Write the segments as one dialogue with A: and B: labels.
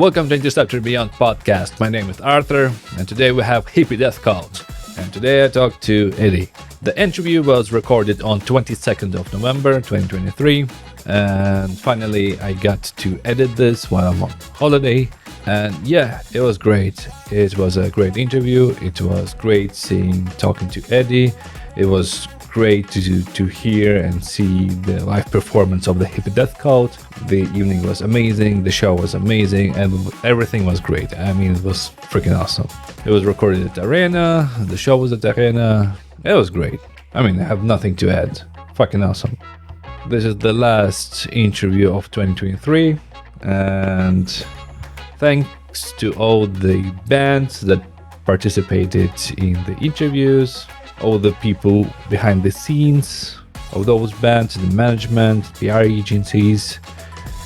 A: Welcome to Interceptor Beyond podcast. My name is Arthur, and today we have Hippie Death Cult. And today I talked to Eddie. The interview was recorded on 22nd of November 2023, and finally I got to edit this while I'm on holiday. And yeah, it was great. It was a great interview. It was great talking to Eddie. It was great to hear and see the live performance of the Hippie Death Cult. The evening was amazing, the show was amazing, and everything was great. I mean, it was freaking awesome. It was recorded at the Arena, the show was at the Arena. It was great. I mean, I have nothing to add. Fucking awesome. This is the last interview of 2023, and thanks to all the bands that participated in the interviews, all the people behind the scenes of those bands, the management, PR agencies,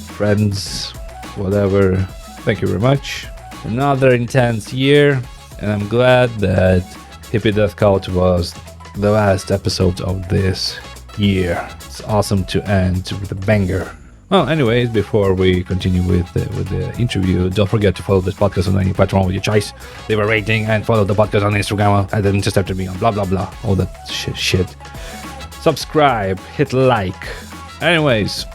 A: friends, whatever. Thank you very much. Another intense year, and I'm glad that Hippie Death Cult was the last episode of this year. It's awesome to end with a banger. Well, anyways, before we continue with the interview, don't forget to follow this podcast on any platform of your choice. Leave a rating and follow the podcast on Instagram at Interceptor Beyond, blah blah blah, all that shit. Subscribe, hit like. Anyways,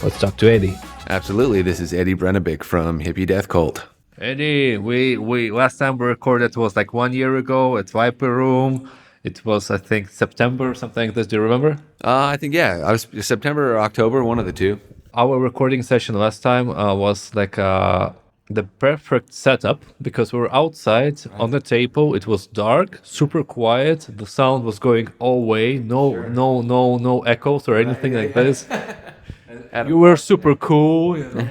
A: let's talk to Eddie.
B: Absolutely, this is Eddie Brnabic from Hippie Death Cult.
A: Eddie, we last time we recorded was like 1 year ago at Viper Room. It was, I think, September or something like this. Do you remember?
B: I think, yeah, I was September or October, one of the two.
A: Our recording session last time was like the perfect setup because we were outside on the table. It was dark, super quiet. The sound was going all way. No echoes or anything like this. You were super cool. You know?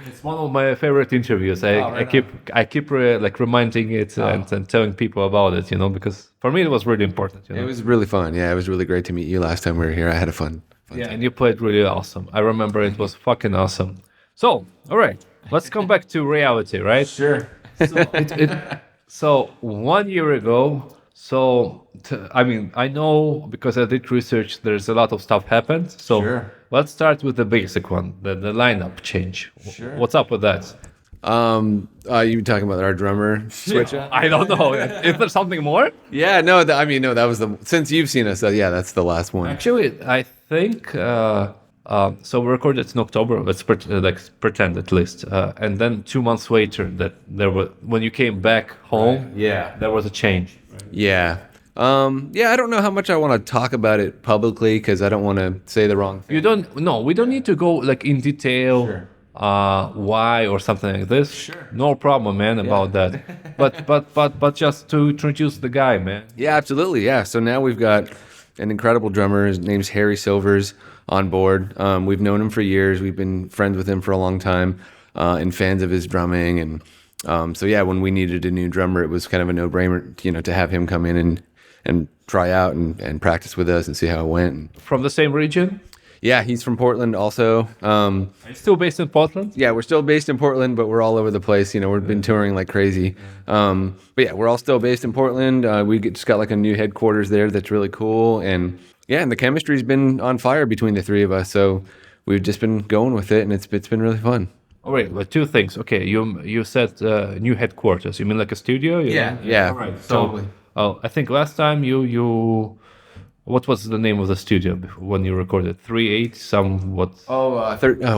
A: It's one of my favorite interviews. I keep reminding it and telling people about it. You know, because for me it was really important. You know?
B: It was really fun. Yeah, it was really great to meet you last time we were here. I had a fun
A: yeah,
B: time.
A: and you played really awesome. I remember it was fucking awesome. So, all right, let's come back to reality, right?
B: Sure.
A: So 1 year ago, I know because I did research, there's a lot of stuff happened. So
B: Sure.
A: Let's start with the basic one, the lineup change. Sure. What's up with that?
B: You talking about our drummer switch up?
A: I don't know. Is there something more?
B: Yeah, no, that was since you've seen us, yeah, that's the last one.
A: Actually, I think, so we recorded in October, let's pretend at least. And then 2 months later, when you came back home,
B: Right. Yeah,
A: there was a change. Right?
B: Yeah. I don't know how much I want to talk about it publicly because I don't want to say the wrong thing.
A: We don't need to go like in detail.
B: Sure.
A: Why or something like this.
B: Sure.
A: No problem, man, about that. But just to introduce the guy, man.
B: Yeah, absolutely. Yeah. So now we've got an incredible drummer. His name's Harry Silvers on board. We've known him for years. We've been friends with him for a long time and fans of his drumming. And so, yeah, when we needed a new drummer, it was kind of a no-brainer, to have him come in and try out and practice with us and see how it went.
A: From the same region?
B: Yeah, he's from Portland also.
A: Are you still based in Portland?
B: Yeah, we're still based in Portland, but we're all over the place. We've been touring like crazy. But yeah, we're all still based in Portland. We just got like a new headquarters there that's really cool. And yeah, and the chemistry's been on fire between the three of us. So we've just been going with it, and it's been really fun.
A: All right, but two things. Okay, you said new headquarters. You mean like a studio?
B: Yeah.
A: All right,
B: totally.
A: I think last time you what was the name of the studio when you recorded? 3-8 somewhat.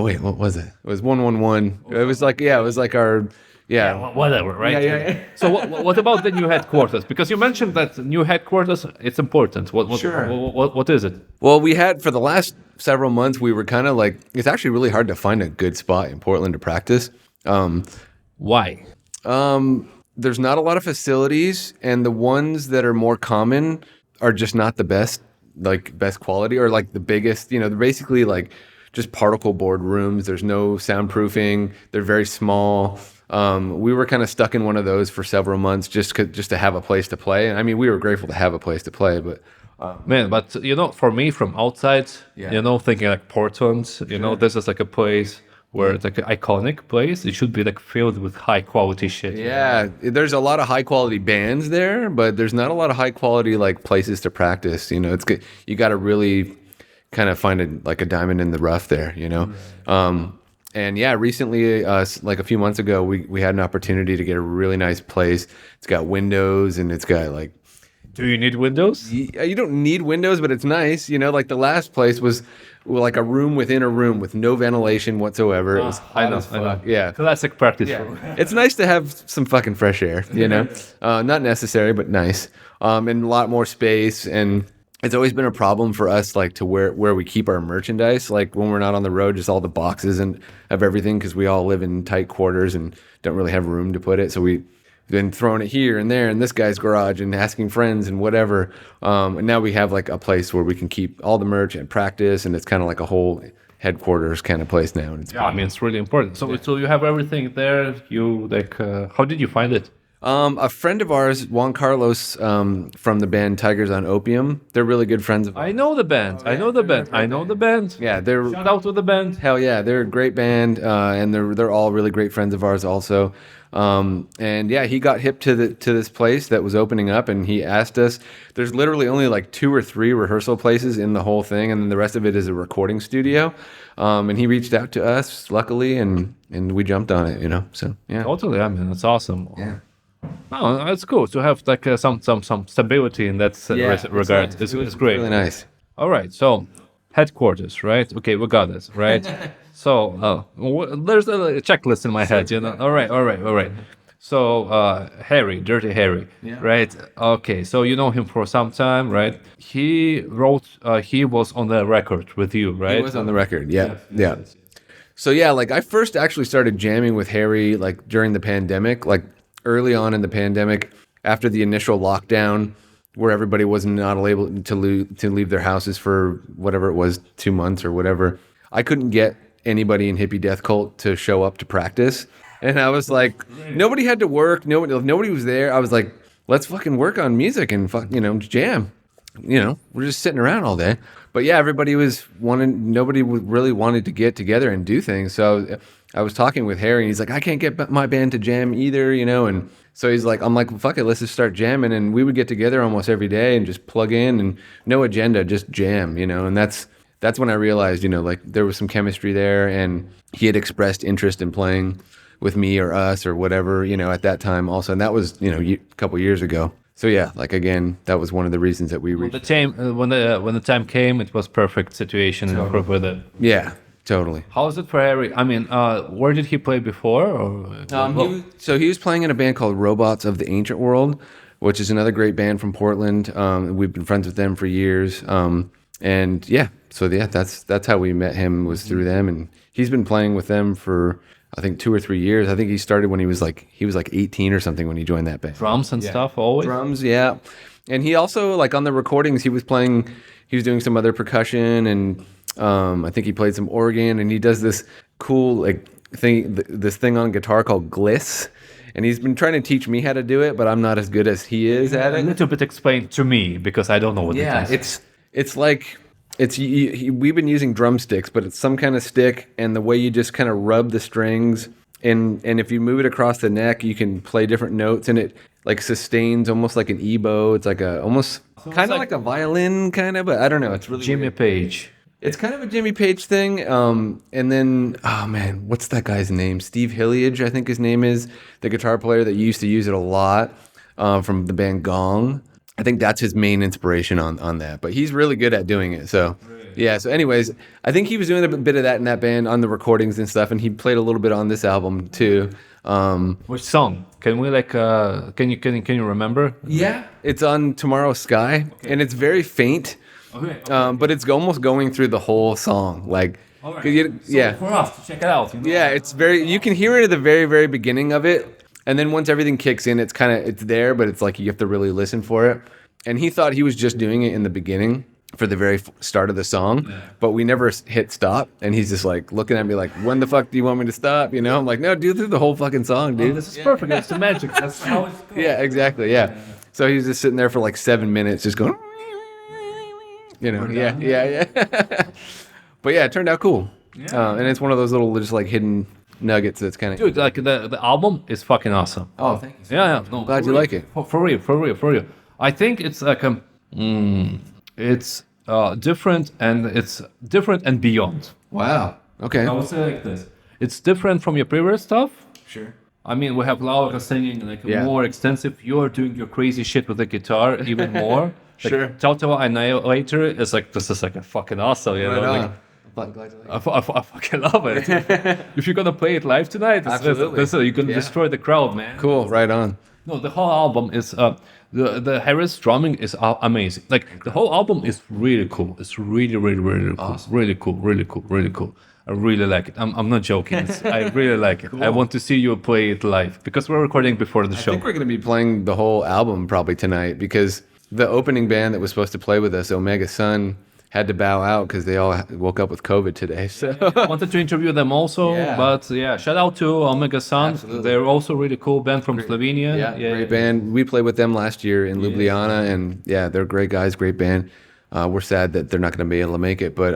B: Wait, what was it? It was 111. It was like our
A: whatever, right?
B: Yeah.
A: So what about the new headquarters? Because you mentioned that new headquarters, it's important.
B: Sure.
A: What is it?
B: Well, we had for the last several months, we were kind of like, it's actually really hard to find a good spot in Portland to practice.
A: Why?
B: There's not a lot of facilities, and the ones that are more common are just not the best quality or like the biggest, they're basically like just particle board rooms. There's no soundproofing. They're very small. We were kind of stuck in one of those for several months just to have a place to play. And I mean, we were grateful to have a place to play, but
A: man, but for me from outside, thinking like Portland, this is like a place where it's like an iconic place. It should be like filled with high quality shit.
B: Yeah, there's a lot of high quality bands there, but there's not a lot of high quality like places to practice. It's good. You got to really kind of find a diamond in the rough there. And yeah, recently, like a few months ago, we had an opportunity to get a really nice place. It's got windows and it's got like,
A: Do you need windows?
B: you don't need windows, but it's nice. You know, like the last place was like a room within a room with no ventilation whatsoever. It was hot as fuck. Yeah.
A: Classic practice.
B: It's nice to have some fucking fresh air, you know? Not necessary, but nice. And a lot more space. And it's always been a problem for us, like to where we keep our merchandise. Like when we're not on the road, just all the boxes and of everything, because we all live in tight quarters and don't really have room to put it. So we've been throwing it here and there in this guy's garage and asking friends and whatever. And now we have like a place where we can keep all the merch and practice, and it's kind of like a whole headquarters kind of place now. And it's
A: I mean, it's really important. So you have everything there. You like, how did you find it?
B: A friend of ours, Juan Carlos, from the band Tigers on Opium. They're really good friends of ours.
A: I know the band. I know the band.
B: Yeah, they're
A: Shout out to the band.
B: hell yeah, they're a great band, and they're all really great friends of ours also. And yeah, he got hip to this place that was opening up, and he asked us. There's literally only like 2 or 3 rehearsal places in the whole thing, and then the rest of it is a recording studio. And he reached out to us, luckily, and we jumped on it, you know. So yeah,
A: Totally. I mean, that's awesome.
B: yeah.
A: Oh, that's cool to have like some stability in that regard. It's great.
B: Really nice.
A: All right, so headquarters, right? Okay, we got this, right? So there's a checklist in my head, you know. All right. So Dirty Harry, right? Okay, so you know him for some time, right? He wrote, he was on the record with you, right?
B: He was on the record, yeah. So yeah, like I first actually started jamming with Harry like during the pandemic, like early on in the pandemic, after the initial lockdown, where everybody was not able to leave their houses for whatever it was, 2 months or whatever. I couldn't get anybody in Hippie Death Cult to show up to practice, and I was like, nobody had to work, nobody was there. I was like, let's fucking work on music and jam. You know, we're just sitting around all day. But yeah, nobody really wanted to get together and do things. So I was talking with Harry, and he's like, I can't get my band to jam either, you know. And so I'm like, well, fuck it, let's just start jamming. And we would get together almost every day and just plug in, and no agenda, just jam, you know. And that's when I realized, you know, like there was some chemistry there, and he had expressed interest in playing with me or us or whatever, you know, at that time also. And that was, you know, a couple years ago. So yeah, like again, that was one of the reasons that we reached.
A: When the time came, it was perfect situation with it.
B: Yeah, totally.
A: How is it for Harry? I mean, where did he play before?
B: So he was playing in a band called Robots of the Ancient World, which is another great band from Portland. We've been friends with them for years. And yeah, so yeah, that's how we met him, was through them, and he's been playing with them for I think 2 or 3 years. I think he started when he was like 18 or something when he joined that band.
A: Drums and stuff always.
B: Drums, yeah. And he also, like on the recordings, he was doing some other percussion, and I think he played some organ, and he does this cool like this thing on guitar called gliss. And he's been trying to teach me how to do it, but I'm not as good as he is at it.
A: A little bit explain to me, because I don't know what it is.
B: It's like we've been using drumsticks, but it's some kind of stick, and the way you just kind of rub the strings, and if you move it across the neck, you can play different notes, and it like sustains almost like an ebow. It's like almost kind of like a violin kind of, but I don't know. It's really
A: Jimmy
B: weird.
A: Page.
B: It's kind of a Jimmy Page thing. And then, oh man, what's that guy's name? Steve Hilliage, I think his name is, the guitar player that used to use it a lot, from the band Gong. I think that's his main inspiration on that, but he's really good at doing it. So yeah. So anyways, I think he was doing a bit of that in that band on the recordings and stuff, and he played a little bit on this album too.
A: Which song? Can we like? Can you remember?
B: Yeah, it's on Tomorrow's Sky, and it's very faint.
A: Okay.
B: But it's almost going through the whole song, like.
A: All right. For us to check it out. You know?
B: Yeah, it's you can hear it at the very, very beginning of it. And then once everything kicks in, it's there, but it's like you have to really listen for it. And he thought he was just doing it in the beginning for the very start of the song, but we never hit stop. And he's just like looking at me like, when the fuck do you want me to stop? You know, I'm like, no, do through the whole fucking song, dude.
A: Oh, this is perfect. It's the magic. That's how it's going.
B: Yeah, exactly. Yeah. So he's just sitting there for like 7 minutes just going, you know, yeah. But yeah, it turned out cool. Yeah. And it's one of those little just like hidden nuggets that's kind of...
A: Dude, like the album is fucking awesome.
B: Oh, thank you.
A: Yeah. No,
B: glad you like it.
A: For real. I think it's like it's different and beyond.
B: Wow. Okay.
A: I would say like this. it's different from your previous stuff.
B: Sure.
A: I mean, we have Laura singing like
B: Yeah.
A: more extensive. You're doing your crazy shit with the guitar even more.
B: Sure.
A: Like, Total Annihilator is like, this is like a fucking awesome, you know?
B: Right
A: Like,
B: on. Glad to
A: I fucking love it. If you're gonna play it live tonight, you're gonna destroy the crowd, man.
B: Cool. Right on.
A: No, the whole album is the Harris drumming is amazing. Like the whole album is really cool. It's really, really, really cool.
B: Awesome.
A: Really cool. Really cool. Really cool. I really like it. I'm not joking. I really like it. I want to see you play it live because we're recording before the
B: I
A: show.
B: think we're going to be playing the whole album probably tonight because the opening band that was supposed to play with us, Omega Sun, had to bow out because they all woke up with COVID today. So
A: I wanted to interview them also,
B: Yeah.
A: but yeah, shout out to Omega Sun.
B: Absolutely.
A: They're also really cool band from Slovenia.
B: great band. We played with them last year in Ljubljana, and yeah, they're great guys, great band. We're sad that they're not going to be able to make it, but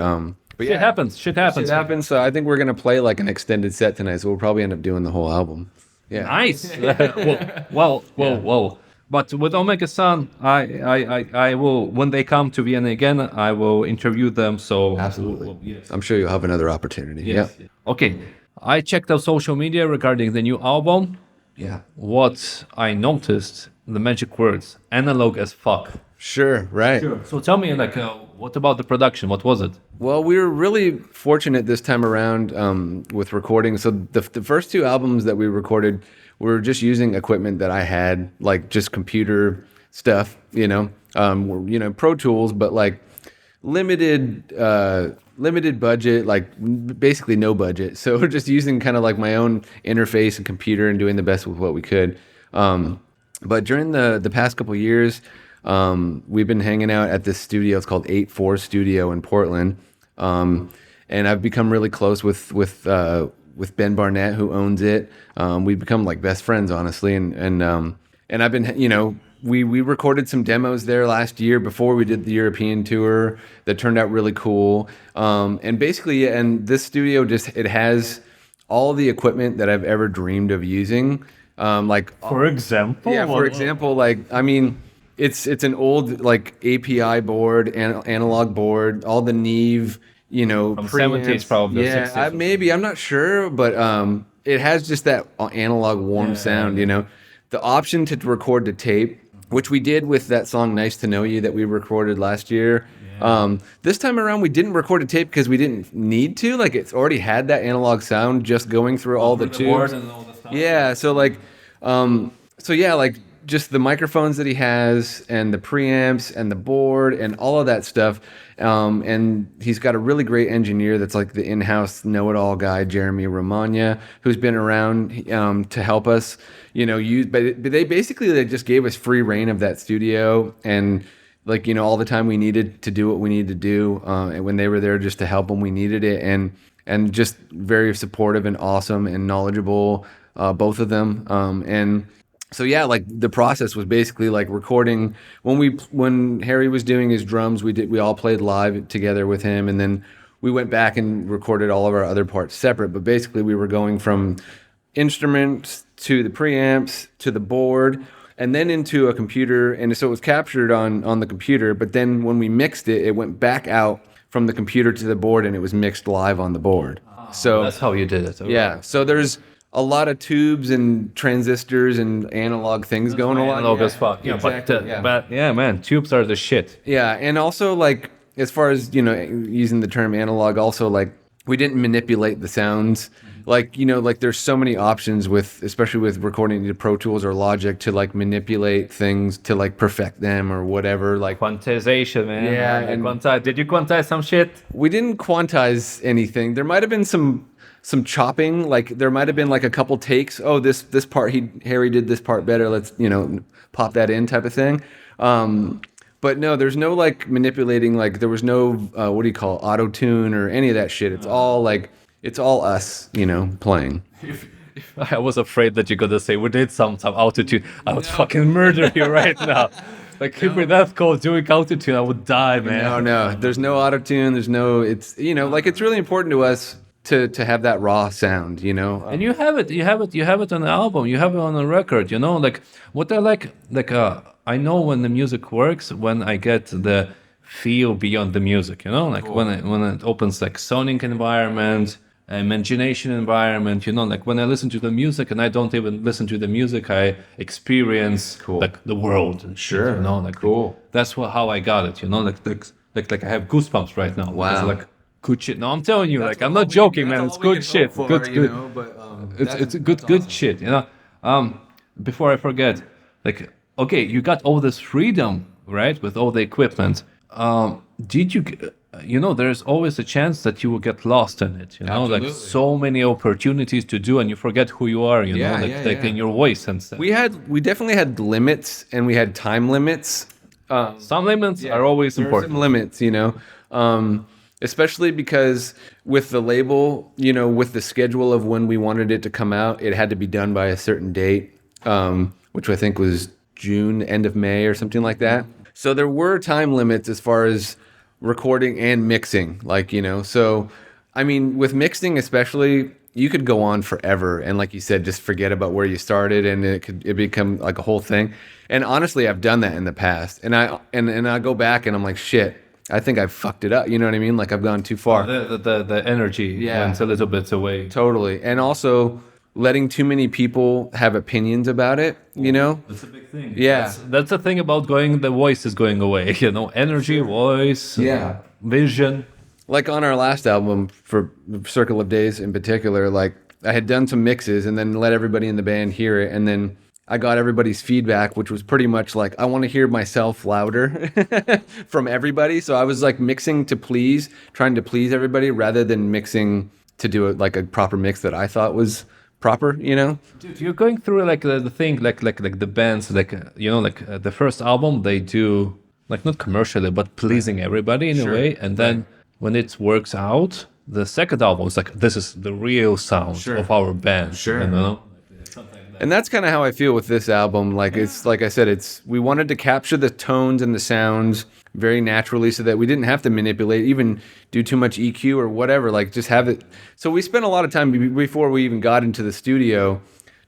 A: Shit happens. Shit happens.
B: It happens. So I think we're going to play like an extended set tonight. So we'll probably end up doing the whole album. Yeah.
A: Nice. Well. But with Omega Sun, I will, when they come to Vienna again, I will interview them. So
B: Absolutely.
A: Yes.
B: I'm sure you'll have another opportunity.
A: Yes.
B: Yeah.
A: Okay. I checked out social media regarding the new album.
B: Yeah.
A: What I noticed, the magic words, analog as fuck.
B: Sure. Right.
A: So tell me, like, what about the production? What was it?
B: Well, we were really fortunate this time around with recording. So the first two albums that we recorded were just using equipment that I had, like just computer stuff, Pro Tools, but like limited budget, like basically no budget. So we're just using kind of like my own interface and computer and doing the best with what we could. But during the past couple of years, we've been hanging out at this studio. It's called 8-4 Studio in Portland. And I've become really close with Ben Barnett, who owns it. We've become like best friends, honestly. And I've been, we recorded some demos there last year before we did the European tour that turned out really cool. And basically, and this studio it has all the equipment that I've ever dreamed of using.
A: For example?
B: Yeah, for example, like, I mean, it's an old like API board, analog board, all the Neve,
A: From 70s probably.
B: Yeah,
A: 60s.
B: maybe, I'm not sure, but it has just that analog warm sound, The option to record to tape, which we did with that song "Nice to Know You" that we recorded last year. This time around, we didn't record a tape because we didn't need to. Like, it's already had that analog sound just going through all the tubes.
A: And all the stuff.
B: Yeah, so like, just the microphones that he has and the preamps and the board and all of that stuff. And he's got a really great engineer that's like the in-house know-it-all guy, Jeremy Romagna, who's been around to help us, use. But they just gave us free reign of that studio and like, all the time we needed to do what we needed to do. And when they were there just to help when we needed it, and just very supportive and awesome and knowledgeable, both of them. And so yeah, like the process was basically like recording when Harry was doing his drums, we all played live together with him, and then we went back and recorded all of our other parts separate. But basically we were going from instruments to the preamps to the board and then into a computer, and so it was captured on the computer, but then when we mixed it, it went back out from the computer to the board and it was mixed live on the board. So
A: that's how you did it. Okay.
B: Yeah, so there's a lot of tubes and transistors and analog things going on.
A: Analog as fuck. Yeah,
B: exactly,
A: but yeah, man, tubes are the shit.
B: Yeah, and also like as far as using the term analog, also like we didn't manipulate the sounds. Like like there's so many options especially with recording to Pro Tools or Logic to like manipulate things to like perfect them or whatever. Like
A: quantization, man.
B: Yeah,
A: and did you quantize some shit?
B: We didn't quantize anything. There might have been some chopping, like there might have been like a couple takes. Oh, this part Harry did this part better. Let's pop that in type of thing. But no, there's no like manipulating. Like there was no auto tune or any of that shit. It's all us, playing.
A: I was afraid that you're gonna say we did some autotune. I would fucking murder you right now. Like Hippie Death Cult doing autotune, I would die, man.
B: No, there's no auto tune. There's no. It's like it's really important to us to have that raw sound, And
A: you have it on the album, you have it on the record, like what I like I know when the music works, when I get the feel beyond the music, like cool. when it opens like sonic environment, imagination environment, like when I listen to the music and I don't even listen to the music, I experience like the world and shit, like
B: Cool.
A: that's how I got it, like I have goosebumps right now.
B: Wow.
A: Because, like good shit. No, I'm telling you, like I'm not joking, man. It's good shit. Good. It's a good shit, before I forget, like, okay, you got all this freedom, right, with all the equipment. Did you, there's always a chance that you will get lost in it,
B: Absolutely.
A: like so many opportunities to do, and you forget who you are, like in your voice and stuff.
B: We definitely had limits, and we had time limits.
A: Some limits are always
B: There are
A: important.
B: some limits, especially because with the label, with the schedule of when we wanted it to come out, it had to be done by a certain date, which I think was June, end of May or something like that. So there were time limits as far as recording and mixing, so I mean, with mixing especially, you could go on forever and, like you said, just forget about where you started, and it become like a whole thing. And honestly, I've done that in the past, and I go back and I'm like, shit, I think I've fucked it up, you know what I mean? Like I've gone too far.
A: The energy went a little bit away.
B: Totally. And also letting too many people have opinions about it,
A: That's a big thing.
B: Yeah.
A: That's the thing about the voice is going away, energy, voice, vision.
B: Like on our last album, for Circle of Days in particular, like I had done some mixes and then let everybody in the band hear it, and then I got everybody's feedback, which was pretty much like, I want to hear myself louder from everybody. So I was like mixing to please, trying to please everybody rather than mixing to do it like a proper mix that I thought was proper,
A: Dude, you're going through like the thing, like the bands, the first album they do, like not commercially, but pleasing everybody in a way. And then when it works out, the second album is like, this is the real sound of our band.
B: And that's kind of how I feel with this album. Like it's like I said, we wanted to capture the tones and the sounds very naturally, so that we didn't have to manipulate, even do too much EQ or whatever. Like just have it. So we spent a lot of time before we even got into the studio,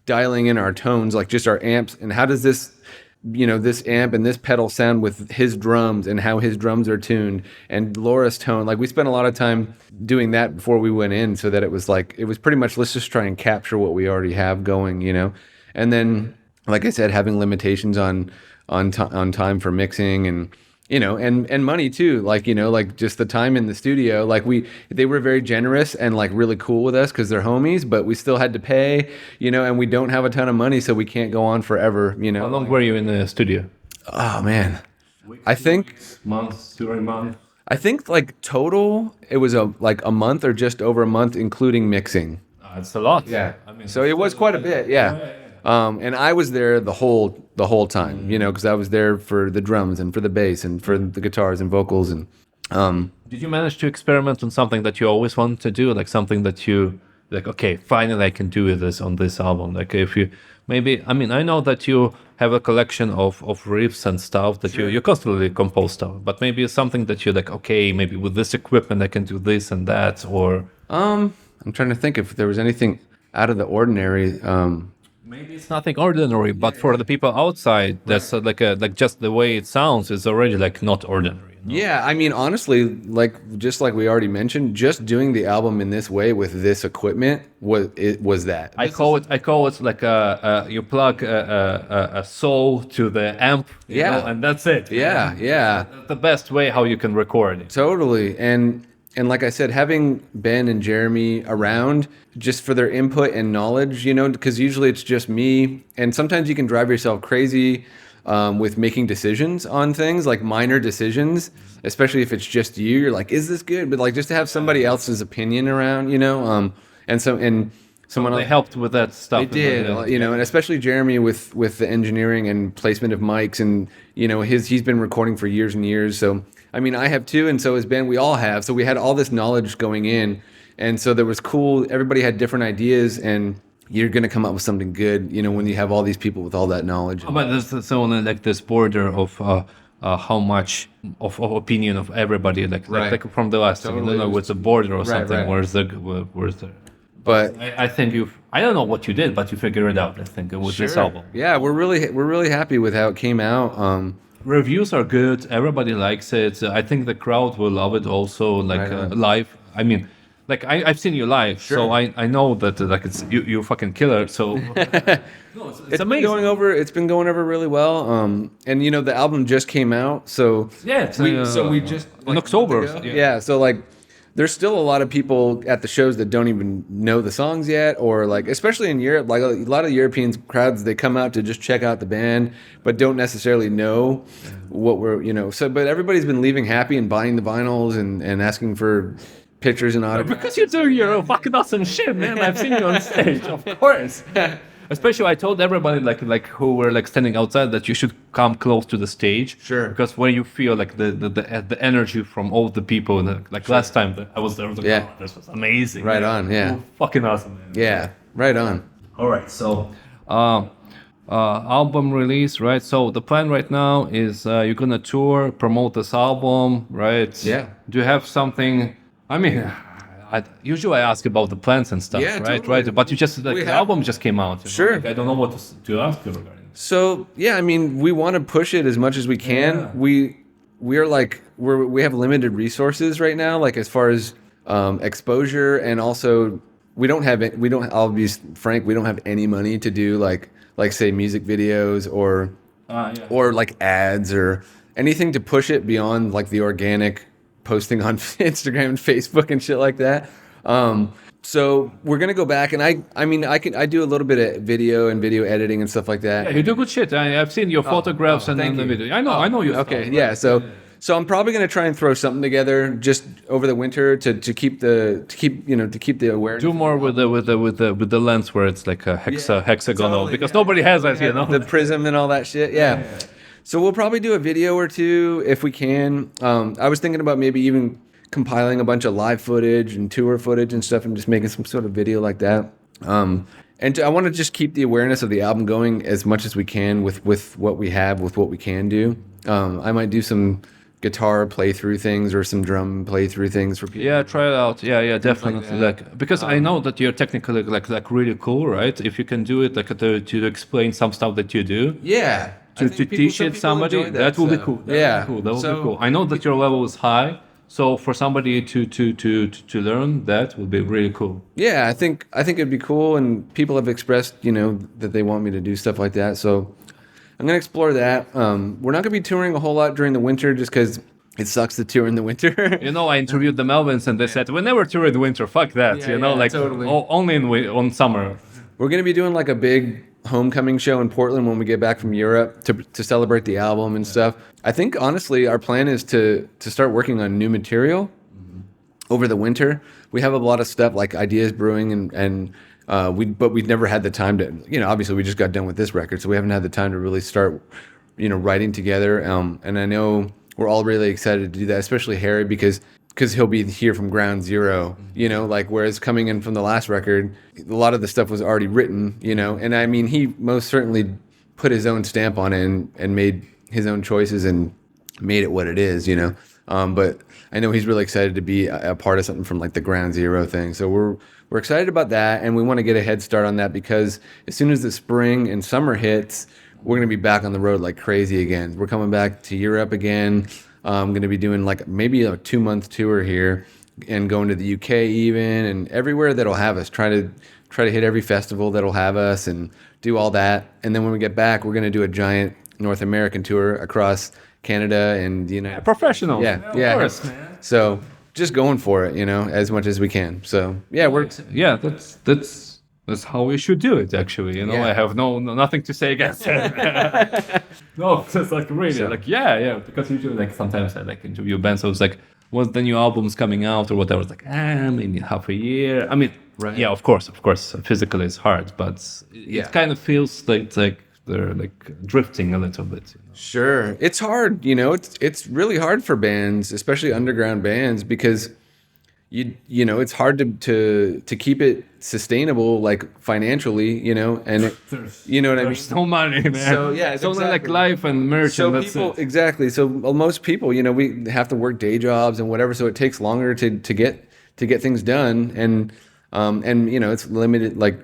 B: dialing in our tones, like just our amps, and how does this, this amp and this pedal sound with his drums, and how his drums are tuned, and Laura's tone. Like we spent a lot of time doing that before we went in, so that it was pretty much, let's just try and capture what we already have going, and then, like I said, having limitations on time for mixing, and and money too, like just the time in the studio. Like they were very generous and like really cool with us because they're homies, but we still had to pay, and we don't have a ton of money, so we can't go on forever,
A: How long were you in the studio?
B: Oh man, I think
A: months, 2 months.
B: I think like total it was a month or just over a month, including mixing.
A: It's a lot.
B: Yeah,
A: I mean,
B: so it was quite a bit. Yeah. And I was there the whole time, because I was there for the drums and for the bass and for the guitars and vocals. And
A: did you manage to experiment on something that you always wanted to do, like something that you like? Okay, finally I can do this on this album. Like if you maybe, I mean, I know that you have a collection of riffs and stuff that you constantly compose stuff, but maybe it's something that you like. Okay, maybe with this equipment I can do this and that, or
B: I'm trying to think if there was anything out of the ordinary.
A: Maybe it's nothing ordinary, but for the people outside, that's like just the way it sounds is already like not ordinary.
B: Yeah, I mean, honestly, just like we already mentioned, just doing the album in this way with this equipment was that.
A: I call it like you plug a soul to the amp, and that's it.
B: Yeah, yeah.
A: The best way how you can record it.
B: Totally, and like I said, having Ben and Jeremy around just for their input and knowledge, because usually it's just me, and sometimes you can drive yourself crazy with making decisions on things, like minor decisions, especially if it's just you. You're like, is this good? But like just to have somebody else's opinion around, and someone
A: They
B: else
A: helped with that stuff.
B: They did, and especially Jeremy with the engineering and placement of mics, and he's been recording for years and years. So I mean, I have too, and so has Ben. We all have. So we had all this knowledge going in, and so there was cool. Everybody had different ideas, and you're gonna come up with something good, when you have all these people with all that knowledge.
A: But there's so like this border of how much of opinion of everybody, like from the last thing, with the border or something.
B: Right.
A: Where's the?
B: But
A: I think I don't know what you did, but you figured it out. I think with this album.
B: Yeah, we're really happy with how it came out.
A: Reviews are good. Everybody likes it. I think the crowd will love it also. Like live. I mean, like I've seen you live, so I know that like it's you're fucking killer. So no, it's amazing.
B: It's been going over really well. And you know the album just came out, so we just
A: in October.
B: So like there's still a lot of people at the shows that don't even know the songs yet, or like especially in Europe, like a lot of European crowds, they come out to just check out the band, but don't necessarily know what we're so. But everybody's been leaving happy and buying the vinyls and asking for pictures and autographs.
A: Because you do your fucking awesome shit, man. I've seen you on stage, of course. Especially, I told everybody like who were like standing outside that you should come close to the stage.
B: Sure.
A: Because when you feel like the energy from all the people, like last time that I was there, this was amazing.
B: Right on, yeah.
A: Oh, fucking awesome, man.
B: Yeah, right on.
A: All right, so album release, right? So the plan right now is you're gonna tour, promote this album, right?
B: Yeah.
A: Do you have something? I mean. Usually I ask about the plans and stuff, right? Totally. Right. But you just the album just came out.
B: Sure.
A: Like, I don't know what to ask you regarding.
B: So yeah, I mean, we want to push it as much as we can. Yeah. We have limited resources right now, like as far as exposure, and also I'll be frank, we don't have any money to do like say music videos or like ads or anything to push it beyond like the organic posting on Instagram and Facebook and shit like that. So we're gonna go back, and I do a little bit of video editing and stuff like that.
A: Yeah, you do good shit. I've seen your photographs and the video. I know you.
B: Okay, stuff, yeah. So I'm probably gonna try and throw something together just over the winter to keep the awareness.
A: Do more with the lens where it's like a hexagonal, totally, because nobody has that,
B: the prism and all that shit. Yeah. So we'll probably do a video or two if we can. I was thinking about maybe even compiling a bunch of live footage and tour footage and stuff and just making some sort of video like that. I want to just keep the awareness of the album going as much as we can with what we have, with what we can do. I might do some guitar playthrough things or some drum playthrough things for people.
A: Yeah, try it out. Yeah, definitely. Like because I know that you're technically like really cool, right? If you can do it like to explain some stuff that you do.
B: Yeah.
A: To teach it somebody, that will be cool. That will be cool. I know that your level is high, so for somebody to learn, that would be really cool.
B: Yeah, I think it'd be cool, and people have expressed that they want me to do stuff like that. So I'm gonna explore that. We're not gonna be touring a whole lot during the winter, just because it sucks to tour in the winter.
A: I interviewed the Melvins, and they said we never tour in the winter. Fuck that.
B: Totally.
A: Only on summer.
B: We're gonna be doing like a big homecoming show in Portland when we get back from Europe to celebrate the album and stuff. I think honestly our plan is to start working on new material over the winter. We have a lot of stuff like ideas brewing but we've never had the time to obviously we just got done with this record, so we haven't had the time to really start writing together. And I know we're all really excited to do that, especially Harry because he'll be here from ground zero, like whereas coming in from the last record, a lot of the stuff was already written, and I mean, he most certainly put his own stamp on it and made his own choices and made it what it is, but I know he's really excited to be a part of something from like the ground zero thing. So we're excited about that, and we want to get a head start on that because as soon as the spring and summer hits, we're going to be back on the road like crazy again. We're coming back to Europe again. I'm going to be doing like maybe a 2-month tour here and going to the UK even, and everywhere that'll have us. Try to hit every festival that'll have us and do all that. And then when we get back, we're going to do a giant North American tour across Canada and the United States.
A: Professional.
B: Yeah. Of course, man. So just going for it, as much as we can. So that's how we should do it, actually. I have nothing to say against it. No, it's like really, because usually like sometimes I like interview bands, so it's like, what's the new albums coming out or whatever? It's like, maybe half a year. I mean, yeah, of course, physically it's hard, but it kind of feels like they're like drifting a little bit. Sure, it's hard. It's really hard for bands, especially underground bands, because it's hard to keep it sustainable, like financially, and
A: there's no money, man.
B: So yeah,
A: it's only like life and merch.
B: So
A: and
B: people, exactly. So most people, we have to work day jobs and whatever, so it takes longer to get things done, and it's limited. Like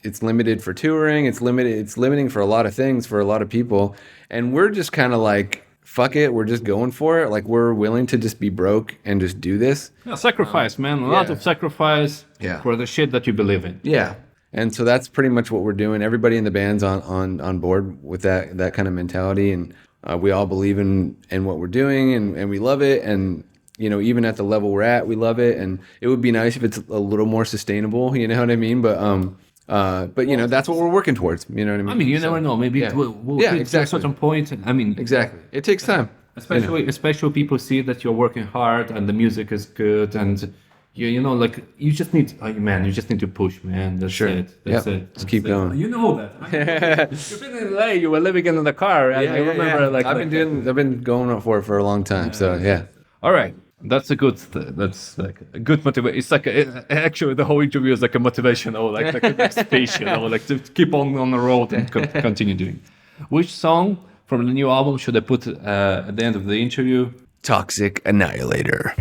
B: it's limited for touring. It's limiting for a lot of things for a lot of people, and we're just kind of like fuck it, we're just going for it. Like we're willing to just be broke and just do this.
A: Yeah, sacrifice, man. A lot of sacrifice for the shit that you believe in.
B: Yeah. And so that's pretty much what we're doing. Everybody in the band's on board with that kind of mentality, and we all believe in what we're doing, and we love it. And you know, even at the level we're at, we love it. And it would be nice if it's a little more sustainable. You know what I mean? But you know, that's what we're working towards. You know what I mean?
A: I mean, you never know. Maybe it will hit to a certain point. I mean,
B: exactly. It takes time.
A: Especially people see that you're working hard and the music is good, and you know, like you just need, you just need to push, man. That's it. That's it.
B: Just keep going.
A: You know that. You've been in LA. You were living in the car. And I remember, like
B: I've been going for it for a long time. So yeah.
A: All right. That's a good. That's like a good motivation. It's like actually the whole interview is like a motivational, like a speech, you know, like to keep on the road and continue doing. Which song from the new album should I put at the end of the interview?
B: Toxic Annihilator.